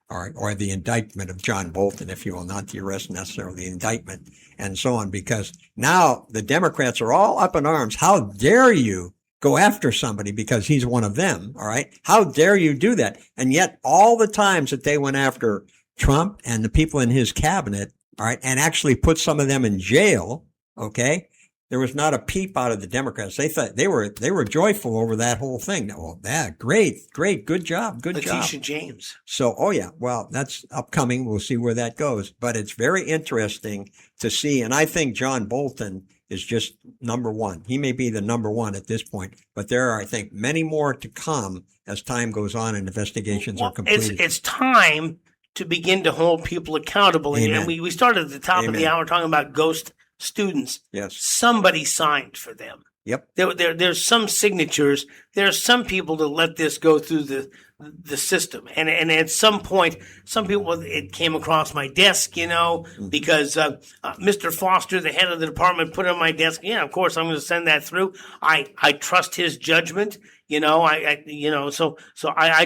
or the indictment of John Bolton, if you will, not the arrest necessarily, the indictment, and so on. Because now the Democrats are all up in arms. How dare you go after somebody because he's one of them? All right, how dare you do that? And yet, all the times that they went after Trump and the people in his cabinet, all right, and actually put some of them in jail. Okay, there was not a peep out of the Democrats. They thought they were joyful over that whole thing. Well, great, good job, good job. Letitia James. So, oh yeah, well, that's upcoming. We'll see where that goes. But it's very interesting to see, and I think John Bolton is just number one. He may be the number one at this point, but there are, I think, many more to come as time goes on and investigations are completed. It's time to begin to hold people accountable. Amen. And we started at the top Amen. of the hour talking about ghost students. Yes. Somebody signed for them. Yep. There's some signatures. There are some people that let this go through the system. And at some point, some people, it came across my desk, because Mr. Foster, the head of the department, put it on my desk. Yeah, of course, I'm going to send that through. I trust his judgment. So I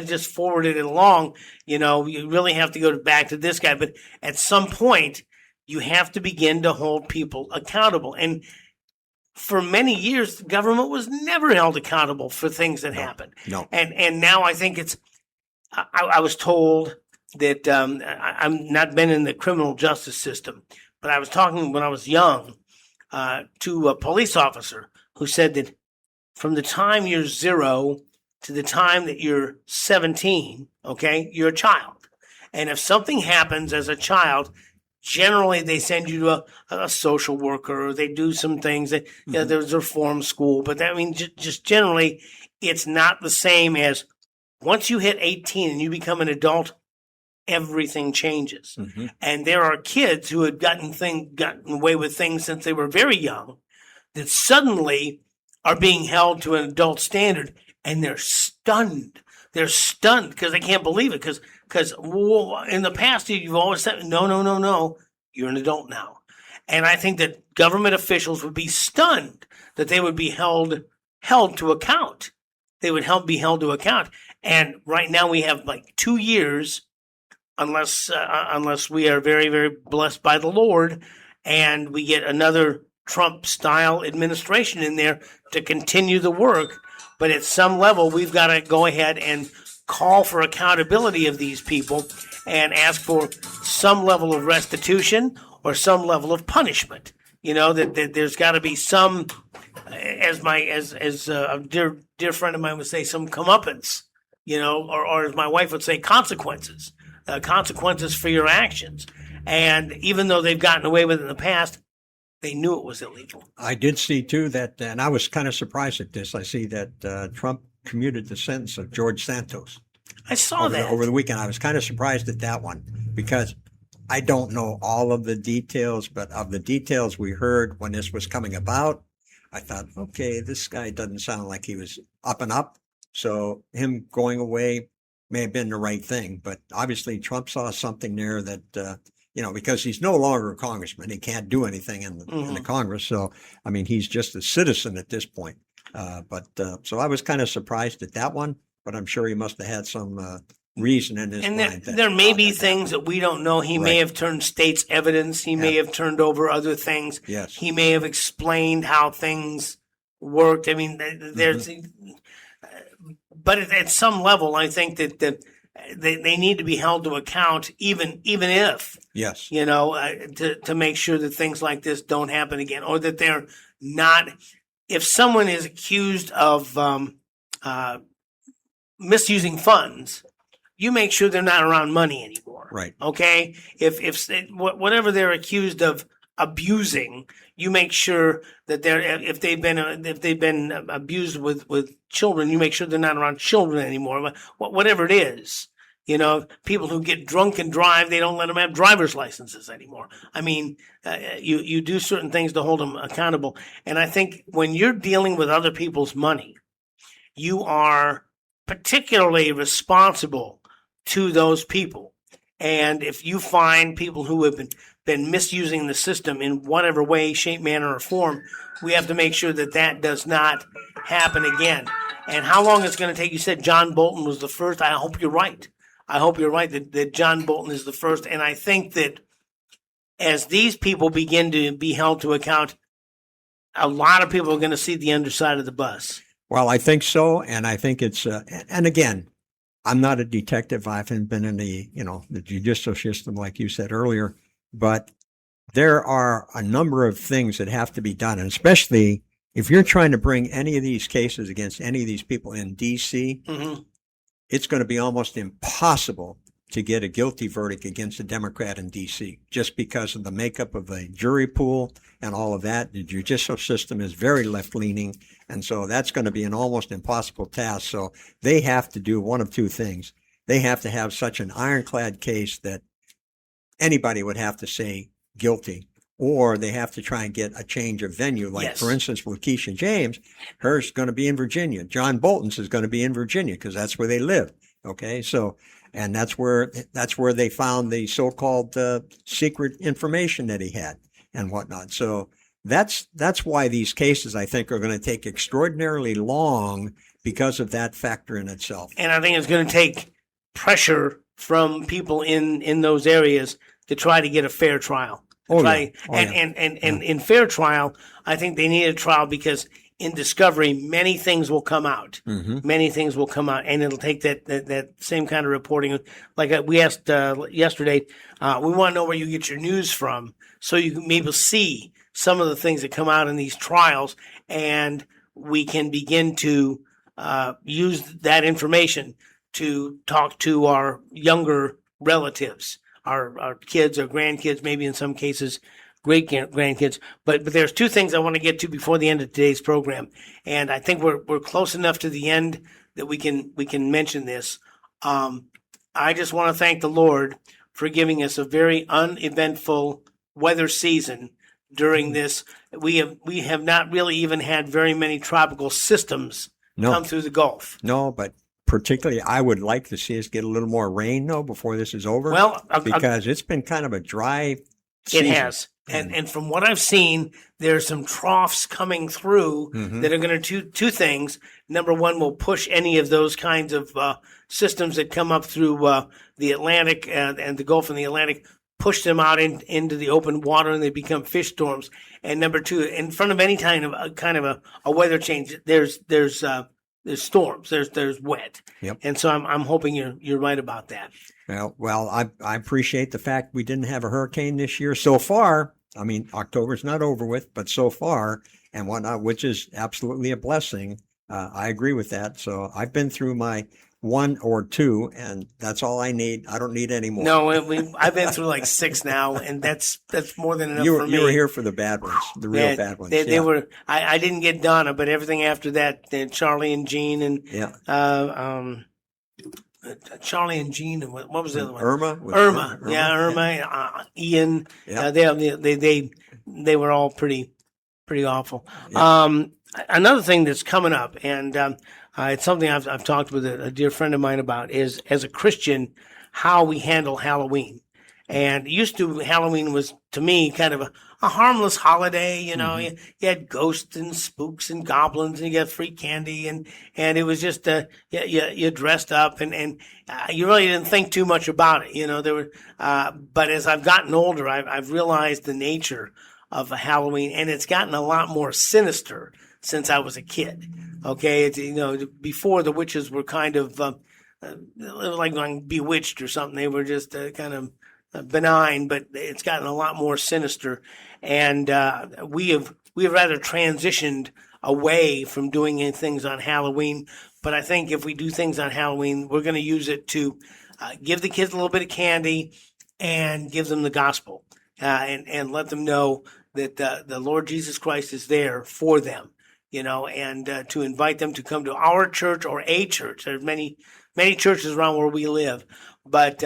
just forwarded it along. You really have to go back to this guy. But at some point, you have to begin to hold people accountable. And for many years, the government was never held accountable for things that happened. No. And now I think I was told that I'm not been in the criminal justice system, but I was talking when I was young to a police officer who said that from the time you're 0 to the time that you're 17, okay, you're a child. And if something happens as a child, generally they send you to a social worker, or they do some things that, there's a reform school. But just generally, it's not the same as once you hit 18 and you become an adult, everything changes. Mm-hmm. And there are kids who had gotten away with things since they were very young that suddenly are being held to an adult standard, and they're stunned. They're stunned because they can't believe it. Because in the past, you've always said, no, you're an adult now. And I think that government officials would be stunned that they would be held to account. They would be held to account. And right now we have like 2 years, unless we are very, very blessed by the Lord, and we get another Trump-style administration in there to continue the work. But at some level, we've got to go ahead and call for accountability of these people and ask for some level of restitution or some level of punishment. That there's got to be some, as a dear friend of mine would say, some comeuppance, or as my wife would say, consequences for your actions. And even though they've gotten away with it in the past, they knew it was illegal. I did see, too, that, and I was kind of surprised at this. I see that Trump commuted the sentence of George Santos. I saw that. Over the weekend. I was kind of surprised at that one because I don't know all of the details, but of the details we heard when this was coming about, I thought, okay, this guy doesn't sound like he was up and up. So him going away may have been the right thing. But obviously Trump saw something there that, because he's no longer a congressman. He can't do anything in the Congress. So, he's just a citizen at this point. So I was kind of surprised at that one, but I'm sure he must have had some reason in his mind. And there may be things that we don't know. He may have turned state's evidence. He may have turned over other things. Yes. He may have explained how things worked. There's, but at some level, I think that they need to be held to account, even if, yes, to make sure that things like this don't happen again, or that they're not. If someone is accused of misusing funds, you make sure they're not around money anymore. Right. Okay. If whatever they're accused of abusing, you make sure that if they've been abused with children, you make sure they're not around children anymore. Whatever it is, People who get drunk and drive, they don't let them have driver's licenses anymore. I mean, you do certain things to hold them accountable. And I think when you're dealing with other people's money, you are particularly responsible to those people. And if you find people who have been misusing the system in whatever way, shape, manner, or form, we have to make sure that does not happen again. And how long it's going to take? You said John Bolton was the first. I hope you're right. I hope you're right that John Bolton is the first. And I think that as these people begin to be held to account, a lot of people are going to see the underside of the bus. Well, I think so. And I think it's, and again, I'm not a detective. I haven't been in the judicial system like you said earlier, but there are a number of things that have to be done. And especially if you're trying to bring any of these cases against any of these people in D.C., it's going to be almost impossible to get a guilty verdict against a Democrat in D.C. just because of the makeup of the jury pool and all of that. The judicial system is very left-leaning, and so that's going to be an almost impossible task. So they have to do one of two things. They have to have such an ironclad case that anybody would have to say guilty, or they have to try and get a change of venue. Like, for instance, with Keisha James, hers is going to be in Virginia. John Bolton's is going to be in Virginia because that's where they live. Okay, so and that's where they found the so-called secret information that he had and whatnot. So that's why these cases, I think, are going to take extraordinarily long because of that factor in itself. And I think it's going to take pressure from people in those areas to try to get a fair trial. And in fair trial, I think they need a trial because in discovery, many things will come out. Many things will come out, and it'll take that same kind of reporting. Like we asked yesterday, we want to know where you get your news from, so you can maybe see some of the things that come out in these trials, and we can begin to use that information to talk to our younger relatives, our kids, our grandkids, maybe in some cases great grandkids. But there's two things I want to get to before the end of today's program, and I think we're close enough to the end that we can mention this. I just want to thank the Lord for giving us a very uneventful weather season during this. We have not really even had very many tropical systems come through the Gulf. No, but particularly, I would like to see us get a little more rain, though, before this is over. Well, because it's been kind of a dry season. It has. And from what I've seen, there's some troughs coming through that are going to do two things. Number one, will push any of those kinds of systems that come up through the Atlantic and the Gulf and the Atlantic, push them out into the open water, and they become fish storms. And number two, in front of any kind of a weather change, there's storms, there's wet. Yep. And so I'm hoping you're right about that. Well, I appreciate the fact we didn't have a hurricane this year so far. I mean, October's not over with, but so far and whatnot, which is absolutely a blessing. I agree with that. So I've been through my one or two, and that's all I need. I don't need any more. No, I've been through like 6 now, and that's more than enough for me. You were here for the bad ones, the real bad ones. They were. I didn't get Donna, but everything after that, Charlie and Jean, and Charlie and Jean, and what was the other one? Irma, Ian. Yeah. They were all pretty awful. Yeah. Another thing that's coming up, and it's something I've talked with a dear friend of mine about, is as a Christian, how we handle Halloween. And Halloween was, to me, kind of a harmless holiday. You know, you had ghosts and spooks and goblins, and you got free candy, and it was just you dressed up, and you really didn't think too much about it. You know, but as I've gotten older, I've realized the nature of Halloween, and it's gotten a lot more sinister since I was a kid. Okay, before the witches were kind of like going bewitched or something. They were just kind of benign, but it's gotten a lot more sinister, and we have rather transitioned away from doing things on Halloween. But I think if we do things on Halloween, we're going to use it to give the kids a little bit of candy and give them the gospel, and let them know that the Lord Jesus Christ is there for them. And to invite them to come to our church or a church. There's many churches around where we live, but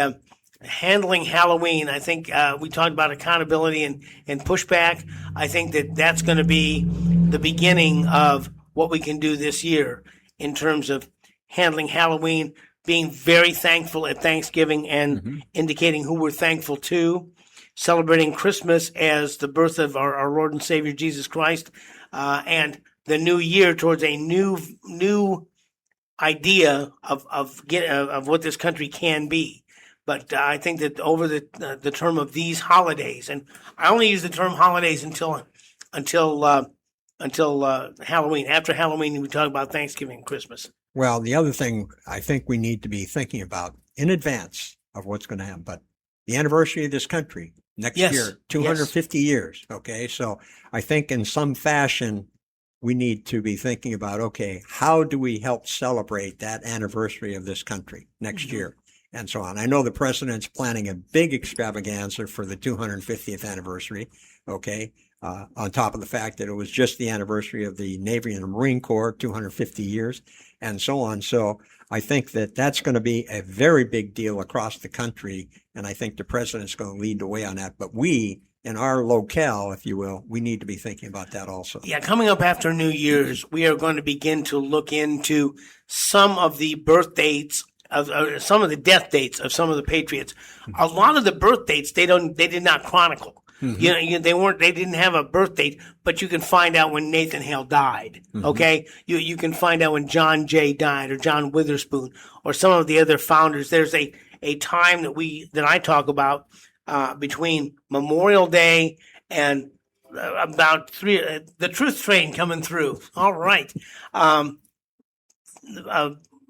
handling Halloween, I think we talked about accountability and pushback. I think that's going to be the beginning of what we can do this year in terms of handling Halloween, being very thankful at Thanksgiving and indicating who we're thankful to, celebrating Christmas as the birth of our Lord and Savior Jesus Christ, and the new year towards a new idea of what this country can be. But I think that over the term of these holidays, and I only use the term holidays until Halloween. After Halloween, we talk about Thanksgiving and Christmas. Well, the other thing I think we need to be thinking about in advance of what's going to happen, but the anniversary of this country next year, 250 years. Okay. So I think in some fashion, we need to be thinking about, okay, how do we help celebrate that anniversary of this country next year? And so on. I know the president's planning a big extravaganza for the 250th anniversary. Okay. On top of the fact that it was just the anniversary of the Navy and the Marine Corps, 250 years and so on. So I think that that's going to be a very big deal across the country. And I think the president's going to lead the way on that. But we, in our locale, if you will, we need to be thinking about that also. Yeah, coming up after New Year's, we are going to begin to look into some of the birth dates of some of the death dates of some of the patriots. A lot of the birth dates they did not chronicle. They didn't have a birth date, but you can find out when Nathan Hale died. Okay, you can find out when John Jay died or John Witherspoon or some of the other founders. There's a time that I talk about between Memorial Day and about the truth train coming through. All right.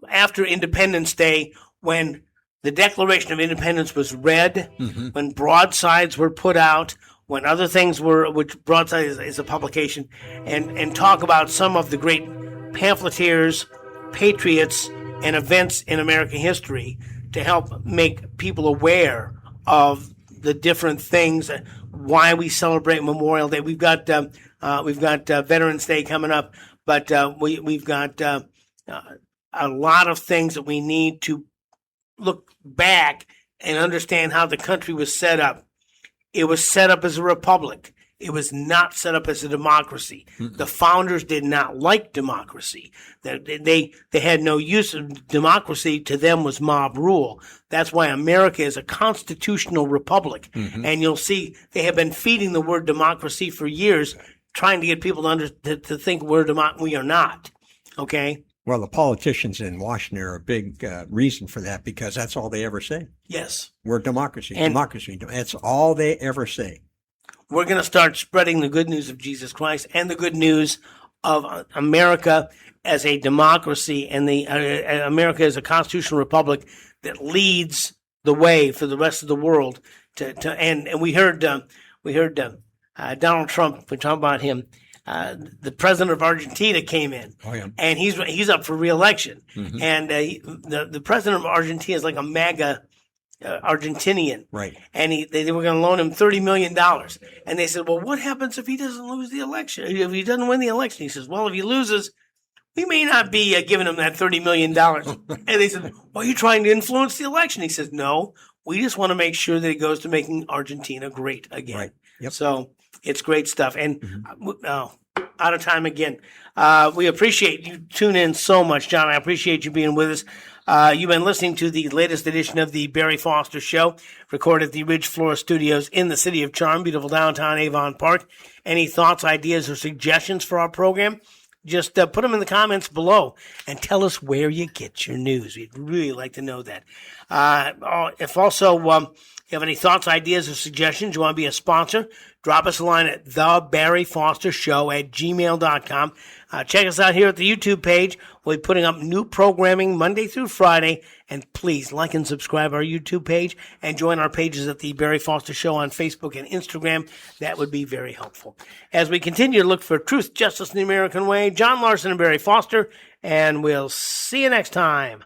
After Independence Day, when the Declaration of Independence was read, when broadsides were put out, when other things were, which broadside is a publication, and talk about some of the great pamphleteers, patriots, and events in American history to help make people aware of the different things, why we celebrate Memorial Day. We've got Veterans Day coming up, but we've got a lot of things that we need to look back and understand how the country was set up. It was set up as a republic. It was not set up as a democracy. The founders did not like democracy. They had no use of democracy. To them was mob rule. That's why America is a constitutional republic. And you'll see they have been feeding the word democracy for years, trying to get people to think we are not. Okay? Well, the politicians in Washington are a big reason for that because that's all they ever say. Yes. We're democracy, democracy. That's all they ever say. We're going to start spreading the good news of Jesus Christ and the good news of America as a democracy and America as a constitutional republic that leads the way for the rest of the world. And we heard Donald Trump. We talked about him. The president of Argentina came in, and he's up for re-election. And the president of Argentina is like a MAGA Argentinian, right? And they were going to loan him $30 million. And they said, "Well, what happens if he doesn't lose the election? If he doesn't win the election?" He says, "Well, if he loses, we may not be giving him that $30 million." And they said, "Well, are you trying to influence the election?" He says, "No, we just want to make sure that he goes to making Argentina great again." Right. Yep. So it's great stuff. And out of time again. We appreciate you tuning in so much, John. I appreciate you being with us. You've been listening to the latest edition of the Barry Foster Show, recorded at the Ridge Floor Studios in the City of Charm, beautiful downtown Avon Park. Any thoughts, ideas, or suggestions for our program? Just put them in the comments below and tell us where you get your news. We'd really like to know that. If also you have any thoughts, ideas, or suggestions, you want to be a sponsor, drop us a line at thebarryfostershow@gmail.com. Check us out here at the YouTube page. We'll be putting up new programming Monday through Friday. And please like and subscribe our YouTube page and join our pages at the Barry Foster Show on Facebook and Instagram. That would be very helpful. As we continue to look for truth, justice, and the American way, John Larsen and Barry Foster, and we'll see you next time